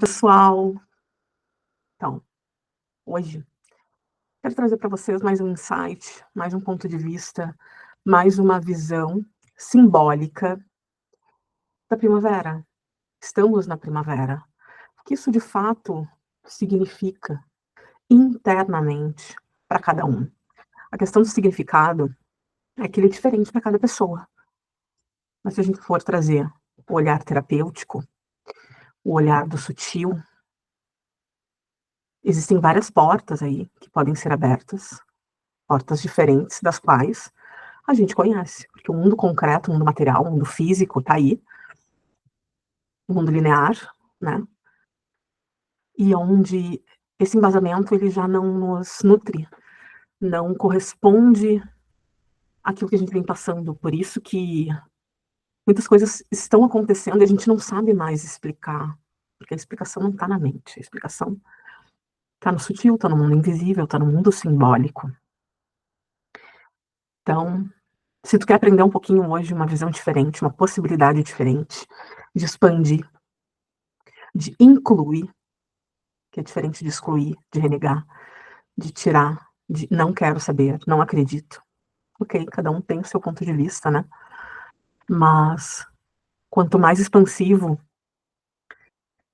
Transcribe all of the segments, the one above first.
Pessoal, então, hoje quero trazer para vocês mais um insight, mais um ponto de vista, mais uma visão simbólica da primavera. Estamos na primavera. O que isso de fato significa internamente para cada um? A questão do significado é que ele é diferente para cada pessoa. Mas se a gente for trazer o olhar terapêutico, o olhar do sutil, existem várias portas aí que podem ser abertas, portas diferentes das quais a gente conhece, porque o mundo concreto, o mundo material, o mundo físico tá aí, o mundo linear, né, e onde esse embasamento ele já não nos nutre, não corresponde àquilo que a gente vem passando, por isso que muitas coisas estão acontecendo e a gente não sabe mais explicar, porque a explicação não tá na mente, a explicação tá no sutil, tá no mundo invisível, tá no mundo simbólico. Então, se tu quer aprender um pouquinho hoje, uma visão diferente, uma possibilidade diferente, de expandir, de incluir, que é diferente de excluir, de renegar, de tirar, de não quero saber, não acredito. Ok, cada um tem o seu ponto de vista, né? Mas quanto mais expansivo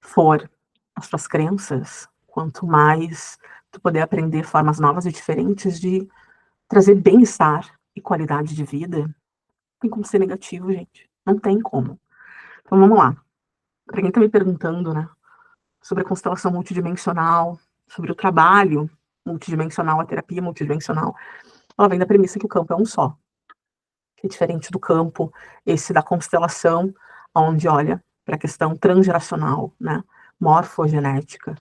for as tuas crenças, quanto mais tu puder aprender formas novas e diferentes de trazer bem-estar e qualidade de vida, não tem como ser negativo, gente. Não tem como. Então vamos lá. Para quem tá me perguntando, né, sobre a constelação multidimensional, sobre o trabalho multidimensional, a terapia multidimensional, ela vem da premissa que o campo é um só, que é diferente do campo, esse da constelação, onde olha para a questão transgeracional, né, morfogenética,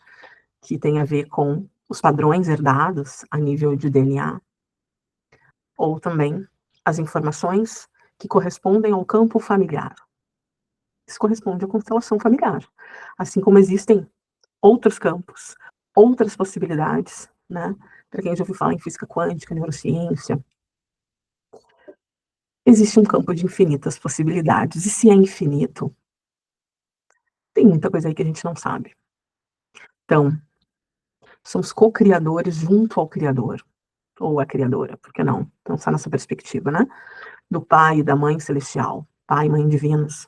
que tem a ver com os padrões herdados a nível de DNA, ou também as informações que correspondem ao campo familiar. Isso corresponde à constelação familiar. Assim como existem outros campos, outras possibilidades, né? Para quem já ouviu falar em física quântica, neurociência, existe um campo de infinitas possibilidades. E se é infinito, tem muita coisa aí que a gente não sabe. Então, somos co-criadores junto ao Criador, ou a Criadora, por que não? Pensar nessa perspectiva, né? Do Pai e da Mãe Celestial, Pai e Mãe Divinos,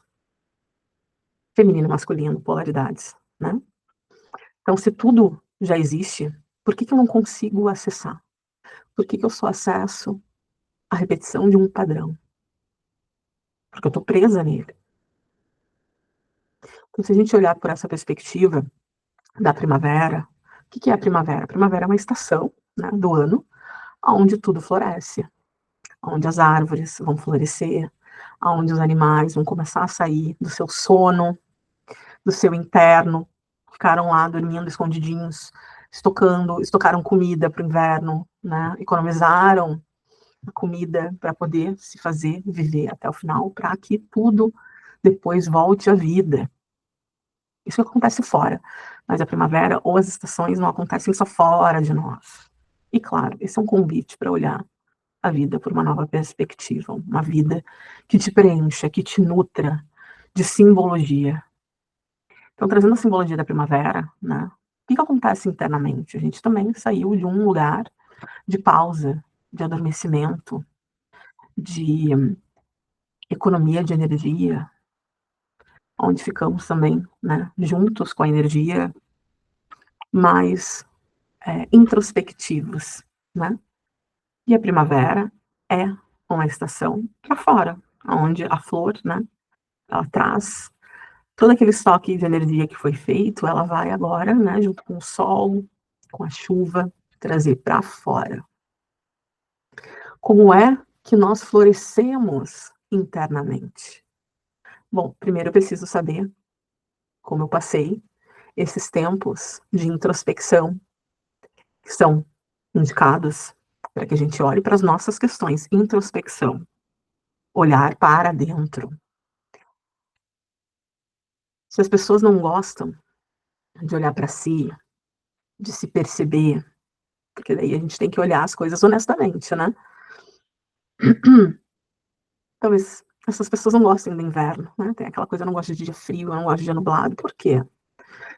feminino e masculino, polaridades, né? Então, se tudo já existe, por que eu não consigo acessar? Por que eu só acesso a repetição de um padrão? Porque eu estou presa nele. Então, se a gente olhar por essa perspectiva da primavera, o que é a primavera? A primavera é uma estação, né, do ano, onde tudo floresce, onde as árvores vão florescer, onde os animais vão começar a sair do seu sono, do seu interno, ficaram lá dormindo escondidinhos, estocaram comida para o inverno, né, economizaram a comida para poder se fazer viver até o final, para que tudo depois volte à vida. Isso acontece fora, mas a primavera ou as estações não acontecem só fora de nós. E claro, esse é um convite para olhar a vida por uma nova perspectiva, uma vida que te preencha, que te nutra de simbologia. Então, trazendo a simbologia da primavera, né? O que acontece internamente? A gente também saiu de um lugar de pausa, de adormecimento, de economia de energia, onde ficamos também, né, juntos com a energia, mais introspectivos, né? E a primavera é uma estação para fora, onde a flor, né, ela traz todo aquele estoque de energia que foi feito, ela vai agora, né, junto com o sol, com a chuva, trazer para fora. Como é que nós florescemos internamente? Bom, primeiro eu preciso saber como eu passei esses tempos de introspecção, que são indicados para que a gente olhe para as nossas questões. Introspecção, olhar para dentro. Se as pessoas não gostam de olhar para si, de se perceber, porque daí a gente tem que olhar as coisas honestamente, né? Talvez essas pessoas não gostem do inverno, né? Tem aquela coisa, eu não gosto de dia frio, eu não gosto de dia nublado. Por quê?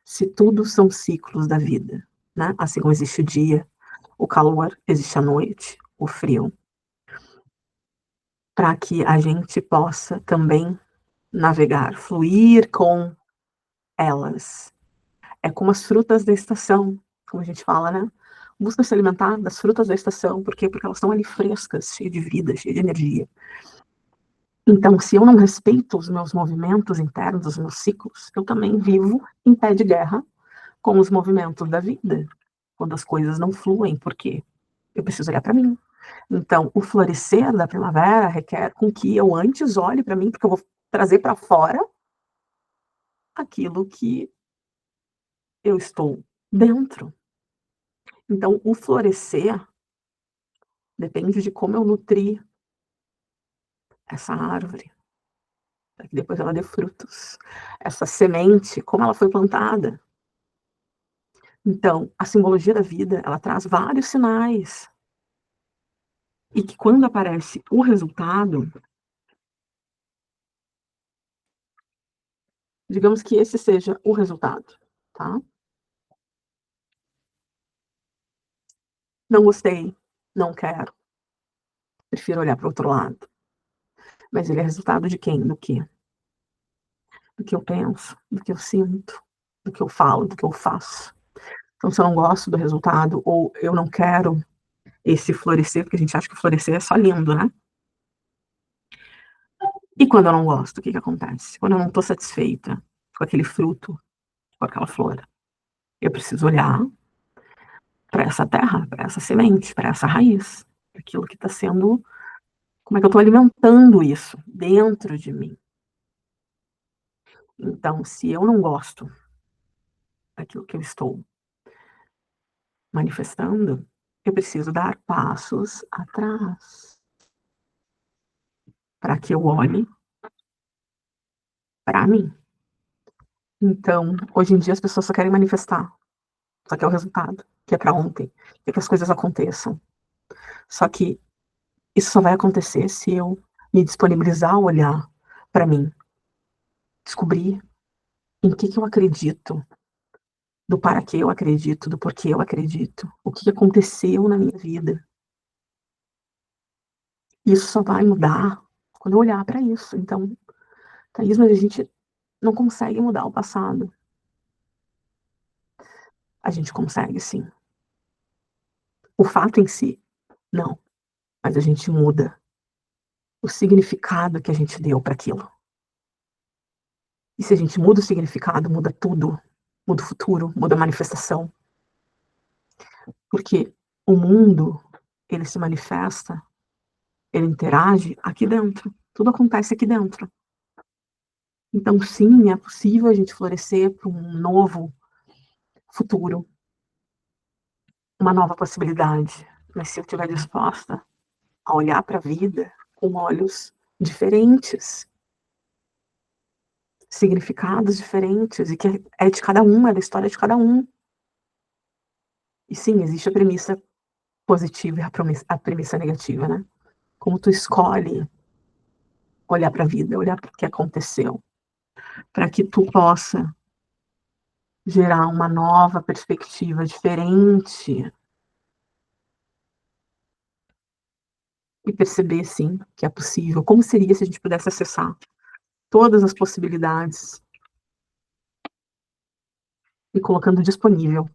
Se tudo são ciclos da vida, né? Assim como existe o dia, o calor, existe a noite, o frio, para que a gente possa também navegar, fluir com elas. É como as frutas da estação, como a gente fala, né? Busca se alimentar das frutas da estação, por quê? Porque elas estão ali frescas, cheias de vida, cheias de energia. Então, se eu não respeito os meus movimentos internos, os meus ciclos, eu também vivo em pé de guerra com os movimentos da vida, quando as coisas não fluem, porque eu preciso olhar para mim. Então, o florescer da primavera requer com que eu antes olhe para mim, porque eu vou trazer para fora aquilo que eu estou dentro. Então, o florescer depende de como eu nutri essa árvore, para que depois ela dê frutos. Essa semente, como ela foi plantada. Então, a simbologia da vida, ela traz vários sinais. E que quando aparece o resultado, digamos que esse seja o resultado, tá? Não gostei, não quero, prefiro olhar para o outro lado. Mas ele é resultado de quem? Do quê? Do que eu penso, do que eu sinto, do que eu falo, do que eu faço. Então, se eu não gosto do resultado ou eu não quero esse florescer, porque a gente acha que florescer é só lindo, né? E quando eu não gosto, o que que acontece? Quando eu não estou satisfeita com aquele fruto, com aquela flor, eu preciso olhar para essa terra, para essa semente, para essa raiz, para aquilo que está sendo, como é que eu estou alimentando isso dentro de mim. Então, se eu não gosto daquilo que eu estou manifestando, eu preciso dar passos atrás para que eu olhe para mim. Então, hoje em dia as pessoas só querem manifestar, só quer o resultado, que é para ontem, quer que as coisas aconteçam. Só que isso só vai acontecer se eu me disponibilizar a olhar para mim, descobrir em que eu acredito, do para que eu acredito, do porquê eu acredito, o que aconteceu na minha vida. Isso só vai mudar quando eu olhar para isso. Então, Thaís, mas a gente não consegue mudar o passado. A gente consegue, sim. O fato em si, não. Mas a gente muda o significado que a gente deu para aquilo. E se a gente muda o significado, muda tudo. Muda o futuro, muda a manifestação. Porque o mundo, ele se manifesta, ele interage aqui dentro. Tudo acontece aqui dentro. Então, sim, é possível a gente florescer para um novo futuro, uma nova possibilidade. Mas se eu estiver disposta a olhar para a vida com olhos diferentes, significados diferentes, e que é de cada um, é da história de cada um. E sim, existe a premissa positiva e a premissa negativa, né? Como tu escolhe olhar para a vida, olhar para o que aconteceu, para que tu possa gerar uma nova perspectiva diferente e perceber, sim, que é possível. Como seria se a gente pudesse acessar todas as possibilidades e colocando disponível?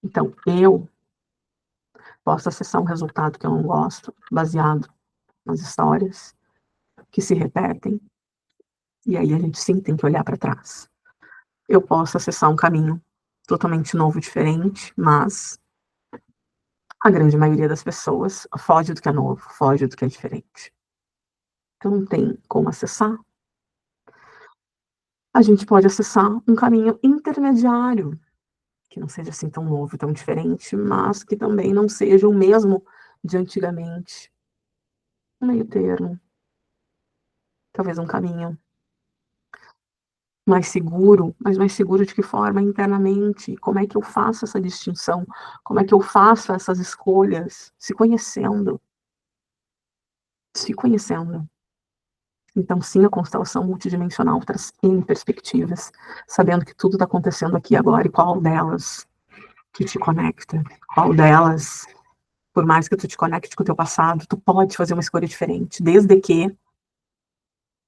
Então, eu posso acessar um resultado que eu não gosto, baseado nas histórias que se repetem, e aí a gente sim tem que olhar para trás. Eu posso acessar um caminho totalmente novo, diferente, mas a grande maioria das pessoas foge do que é novo, foge do que é diferente. Então não tem como acessar. A gente pode acessar um caminho intermediário, que não seja assim tão novo, tão diferente, mas que também não seja o mesmo de antigamente. Um meio termo, talvez um caminho mais seguro, mas mais seguro de que forma? Internamente. Como é que eu faço essa distinção? Como é que eu faço essas escolhas? Se conhecendo. Se conhecendo. Então, sim, a constelação multidimensional traz N perspectivas, sabendo que tudo está acontecendo aqui agora e qual delas que te conecta, qual delas, por mais que tu te conecte com o teu passado, tu pode fazer uma escolha diferente, desde que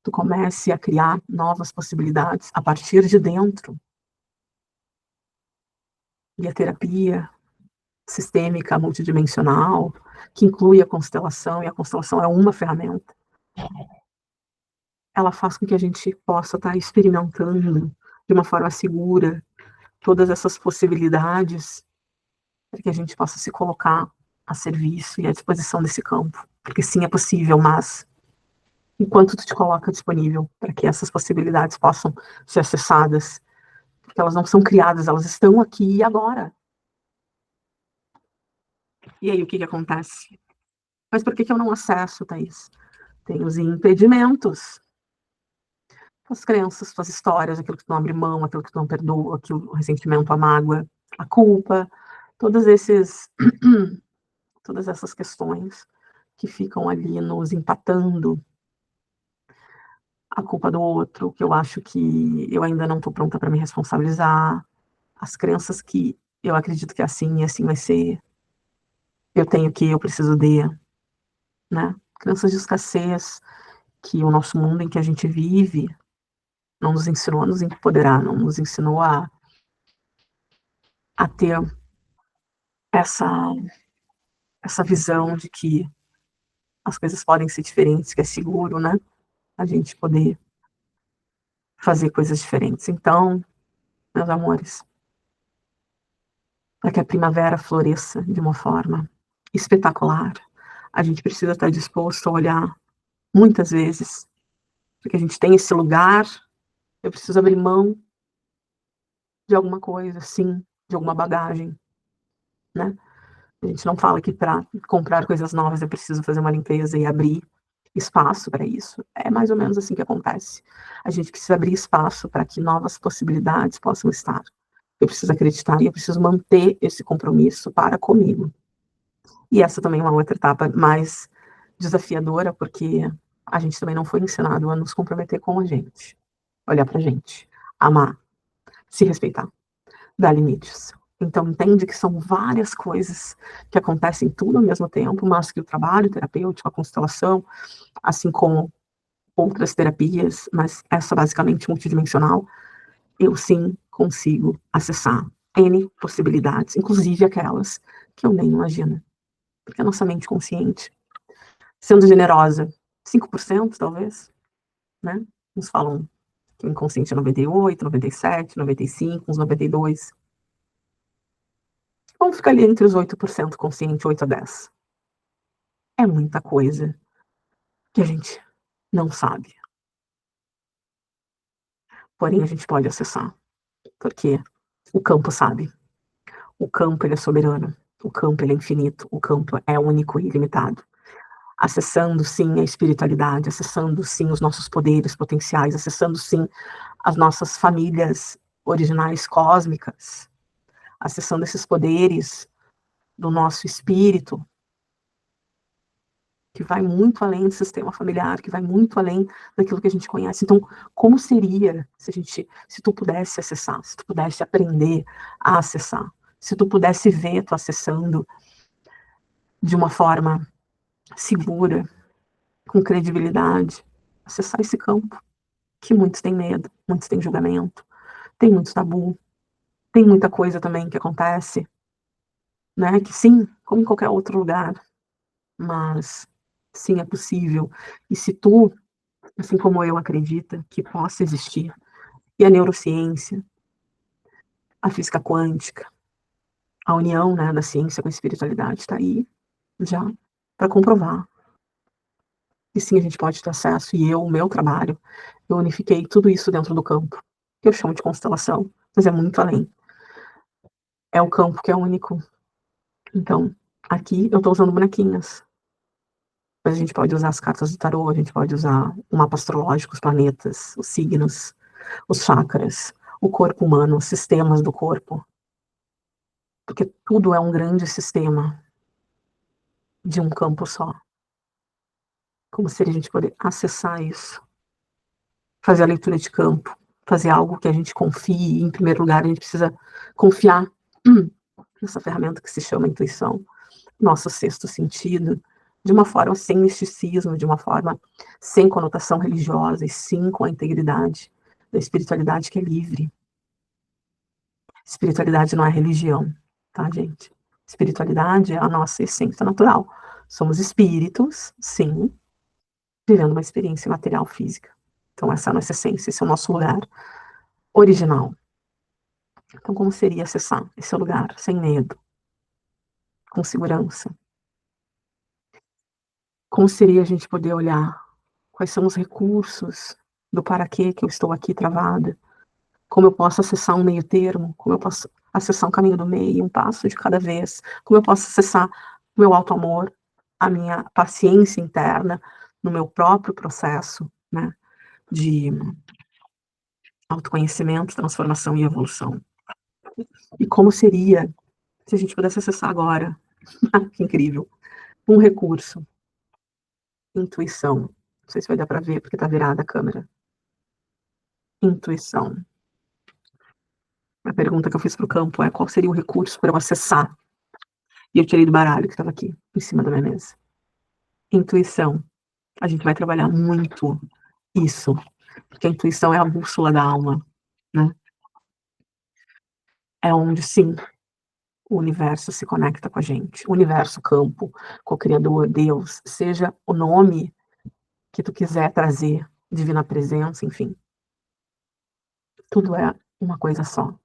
tu comece a criar novas possibilidades a partir de dentro. E a terapia sistêmica multidimensional, que inclui a constelação, e a constelação é uma ferramenta, ela faz com que a gente possa estar experimentando de uma forma segura todas essas possibilidades para que a gente possa se colocar a serviço e à disposição desse campo. Porque sim, é possível, mas enquanto tu te coloca disponível para que essas possibilidades possam ser acessadas, porque elas não são criadas, elas estão aqui e agora. E aí, o que acontece? Mas por que eu não acesso, Thaís? Tem os impedimentos, as crenças, as histórias, aquilo que tu não abre mão, aquilo que tu não perdoa, aquilo, o ressentimento, a mágoa, a culpa, todos esses, todas essas questões que ficam ali nos empatando, a culpa do outro, que eu acho que eu ainda não estou pronta para me responsabilizar, as crenças que eu acredito que é assim e assim vai ser, eu tenho que, eu preciso de, né? Crenças de escassez, que o nosso mundo em que a gente vive não nos ensinou a nos empoderar, não nos ensinou a ter essa, essa visão de que as coisas podem ser diferentes, que é seguro, né? A gente poder fazer coisas diferentes. Então, meus amores, para que a primavera floresça de uma forma espetacular, a gente precisa estar disposto a olhar muitas vezes, porque a gente tem esse lugar, eu preciso abrir mão de alguma coisa, sim, de alguma bagagem, né? A gente não fala que para comprar coisas novas eu preciso fazer uma limpeza e abrir espaço para isso. É mais ou menos assim que acontece. A gente precisa abrir espaço para que novas possibilidades possam estar. Eu preciso acreditar e eu preciso manter esse compromisso para comigo. E essa também é uma outra etapa mais desafiadora, porque a gente também não foi ensinado a nos comprometer com a gente, olhar pra gente, amar, se respeitar, dar limites. Então, entende que são várias coisas que acontecem tudo ao mesmo tempo, mas que o trabalho terapêutico, a constelação, assim como outras terapias, mas essa basicamente multidimensional, eu sim consigo acessar N possibilidades, inclusive aquelas que eu nem imagino. Porque a nossa mente consciente, sendo generosa, 5% talvez, né? Uns falam que o inconsciente é 98, 97, 95, uns 92. Vamos ficar ali entre os 8% consciente, 8 a 10. É muita coisa que a gente não sabe. Porém, a gente pode acessar, porque o campo sabe. O campo, ele é soberano. O campo, ele é infinito. O campo é único e ilimitado. Acessando, sim, a espiritualidade, acessando, sim, os nossos poderes potenciais, acessando, sim, as nossas famílias originais cósmicas, acessando esses poderes do nosso espírito, que vai muito além do sistema familiar, que vai muito além daquilo que a gente conhece. Então, como seria se tu pudesse acessar, se tu pudesse aprender a acessar, se tu pudesse ver tu acessando de uma forma segura, com credibilidade, acessar esse campo, que muitos têm medo, muitos têm julgamento, tem muito tabu, tem muita coisa também que acontece, né? Que sim, como em qualquer outro lugar, mas sim, é possível. E se tu, assim como eu, acredita que possa existir, e a neurociência, a física quântica, a união, né, da ciência com a espiritualidade está aí já para comprovar. E sim, a gente pode ter acesso, e eu, o meu trabalho, eu unifiquei tudo isso dentro do campo, que eu chamo de constelação, mas é muito além. É o campo que é único. Então, aqui eu estou usando bonequinhas. Mas a gente pode usar as cartas do tarô, a gente pode usar o mapa astrológico, os planetas, os signos, os chakras, o corpo humano, os sistemas do corpo. Porque tudo é um grande sistema de um campo só. Como seria a gente poder acessar isso? fazer a leitura de campo, fazer algo que a gente confie. Em primeiro lugar, a gente precisa confiar nessa ferramenta que se chama intuição, nosso sexto sentido, de uma forma sem misticismo, de uma forma sem conotação religiosa, e sim com a integridade da espiritualidade que é livre. Espiritualidade não é religião, tá, gente? Espiritualidade é a nossa essência natural. Somos espíritos, sim, vivendo uma experiência material física. Então, essa é a nossa essência, esse é o nosso lugar original. Então, como seria acessar esse lugar sem medo, com segurança? Como seria a gente poder olhar quais são os recursos do para quê que eu estou aqui travada? Como eu posso acessar um meio termo? Como eu posso acessar um caminho do meio, um passo de cada vez? Como eu posso acessar o meu auto-amor, a minha paciência interna, no meu próprio processo, né, de autoconhecimento, transformação e evolução? E como seria se a gente pudesse acessar agora? Que incrível! Um recurso, intuição. Não sei se vai dar para ver porque está virada a câmera. Intuição. A pergunta que eu fiz para o campo é: qual seria o recurso para eu acessar? E eu tirei do baralho que estava aqui, em cima da minha mesa. Intuição. A gente vai trabalhar muito isso, porque a intuição é a bússola da alma, né? É onde, sim, o universo se conecta com a gente. O universo, campo, co-criador, Deus, seja o nome que tu quiser trazer, divina presença, enfim. Tudo é uma coisa só.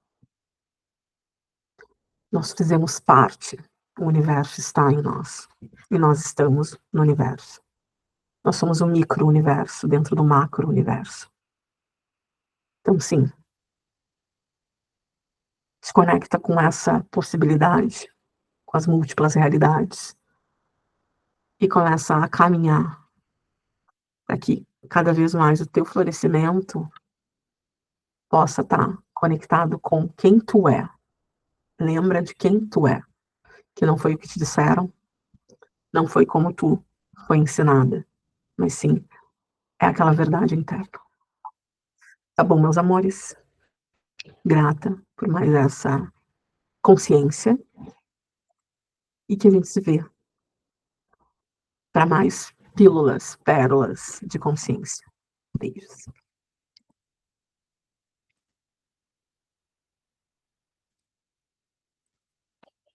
Nós fizemos parte. O universo está em nós. E nós estamos no universo. Nós somos um micro-universo dentro do macro-universo. Então, sim, se conecta com essa possibilidade, com as múltiplas realidades, e começa a caminhar para que cada vez mais o teu florescimento possa estar conectado com quem tu é. Lembra de quem tu é, que não foi o que te disseram, não foi como tu foi ensinada, mas sim, é aquela verdade interna. Tá bom, meus amores? Grata por mais essa consciência e que a gente se vê para mais pílulas, pérolas de consciência. Beijos.